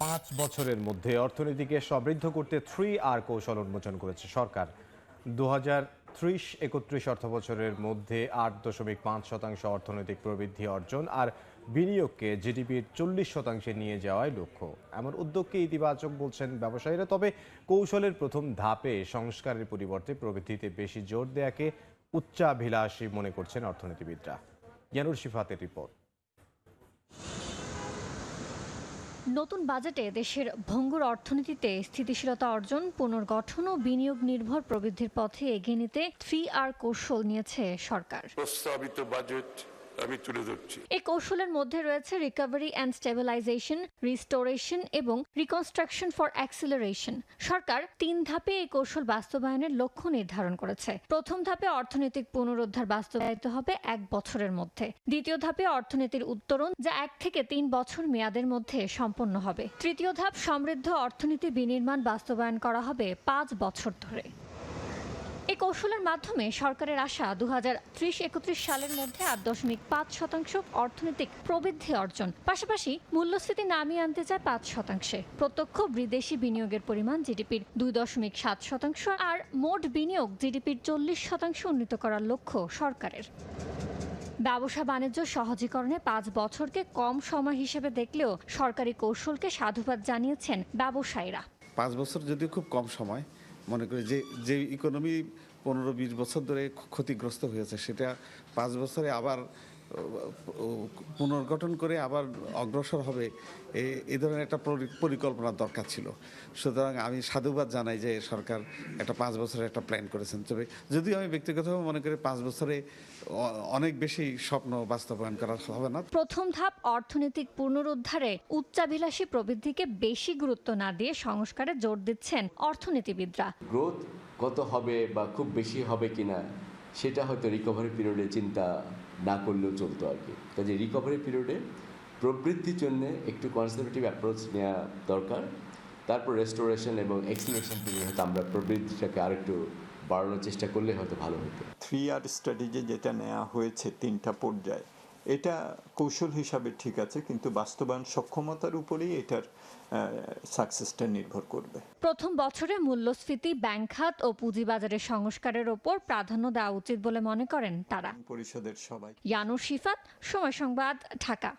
5 বছরের মধ্যে অর্থনীতিকে সমৃদ্ধ করতে 3R কৌশল উন্মোচন করেছে সরকার। 2030-31 অর্থবছরের মধ্যে 8.5% অর্থনৈতিক প্রবৃদ্ধি অর্জন আর বিনিয়োগকে জিডিপির 40% নিয়ে যাওয়াই লক্ষ্য। এমন উদ্যোগকে ইতিবাচক বলছেন ব্যবসায়ীরা, তবে কৌশলের প্রথম ধাপে সংস্কারের পরিবর্তে প্রবৃদ্ধিতে বেশি জোর দেয়াকে উচ্চাভিলাষী মনে করছেন অর্থনীতিবিদরা। ইয়ানুর শিফাতের রিপোর্ট। নতুন বাজেটে দেশের ভঙ্গুর অর্থনীতিতে স্থিতিশীলতা অর্জন, পুনর্গঠন ও বিনিয়োগ নির্ভর প্রবৃদ্ধির পথে এগিয়ে নিতে 3R কৌশল নিয়েছে সরকার। প্রস্তাবিত বাজেট আমি তুলে ধরছি। এই কৌশলের মধ্যে রয়েছে রিকভারি অ্যান্ড স্টেবিলাইজেশন, রিস্টোরেশন এবং রিকনস্ট্রাকশন ফর অ্যাক্সিলারেশন। সরকার 3 ধাপে এই কৌশল বাস্তবায়নের লক্ষ্য নির্ধারণ করেছে। প্রথম ধাপে অর্থনৈতিক পুনরুদ্ধার বাস্তবায়িত হবে 1 বছরের মধ্যে। দ্বিতীয় ধাপে অর্থনীতির উত্তরণ, যা 1 থেকে 3 বছর মেয়াদের মধ্যে সম্পন্ন হবে। তৃতীয় ধাপ সমৃদ্ধ অর্থনীতি বিনির্মাণ বাস্তবায়ন করা হবে 5 বছর ধরে। এই কৌশলের মাধ্যমে সরকারের আশা 2030-31 সালের মধ্যে 8.5% অর্থনৈতিক প্রবৃদ্ধি অর্জন, পাশাপাশি মূল্যস্ফীতি নামিয়ে আনতে চায় 5%। প্রত্যক্ষ বিদেশি বিনিয়োগের পরিমাণ জিডিপির 2.7% আর মোট বিনিয়োগ জিডিপির 40% উন্নীত করার লক্ষ্য সরকারের। ব্যবসা বাণিজ্য সহজীকরণে 5 বছরকে কম সময় হিসেবে দেখলেও সরকারি কৌশলকে সাধুবাদ জানিয়েছেন ব্যবসায়ীরা। 5 বছর যদিও খুব কম সময়, মনে করি যে ইকোনমি 15-20 বছর ধরে ক্ষতিগ্রস্ত হয়েছে, সেটা 5 বছরে আবার পুনর্গঠন করে আবার অগ্রসর হবে, এই ধরনের একটা পরিকল্পনার দরকার ছিল। সুতরাং আমি সাধুবাদ জানাই যে সরকার একটা 5 বছরের একটা প্ল্যান করেছেন। তবে যদিও আমি ব্যক্তিগতভাবে মনে করি 5 বছরে অনেক বেশি স্বপ্ন বাস্তবায়ন করা হবে না। প্রথম ধাপ অর্থনৈতিক পুনরুদ্ধারে উচ্চাভিলাষী প্রবৃদ্ধিকে বেশি গুরুত্ব না দিয়ে সংস্কারে জোর দিচ্ছেন অর্থনীতিবিদরা। গ্রোথ কত হবে বা খুব বেশি হবে কিনা সেটা হয়তো রিকভারি পিরিয়ডে চিন্তা না করলেও চলতো আর কি। কাজে রিকভারি পিরিয়ডে প্রবৃদ্ধির জন্য একটু কনজারভেটিভ অ্যাপ্রোচ নেওয়া দরকার। তারপর রেস্টোরেশন এবং এক্সিলারেশন পিরিয়ড হয়তো আমরা প্রবৃদ্ধিটাকে আরেকটু বাড়ানোর চেষ্টা করলে হয়তো ভালো হতো। 3R স্ট্র্যাটেজি যেটা নেওয়া হয়েছে 3টা পর্যায়ে, এটা কৌশল হিসাবে ঠিক আছে, কিন্তু বাস্তবায়ন সক্ষমতার উপরেই এটার সাকসেসটা নির্ভর করবে। প্রথম বছরে মূল্যস্ফীতি, ব্যাংক খাত ও পুঁজিবাজারের সংস্কারের ওপর প্রাধান্য দেওয়া উচিত বলে মনে করেন তারা। পরিষদের সবাই। ইয়ানুর শিফাত, সময় সংবাদ, ঢাকা।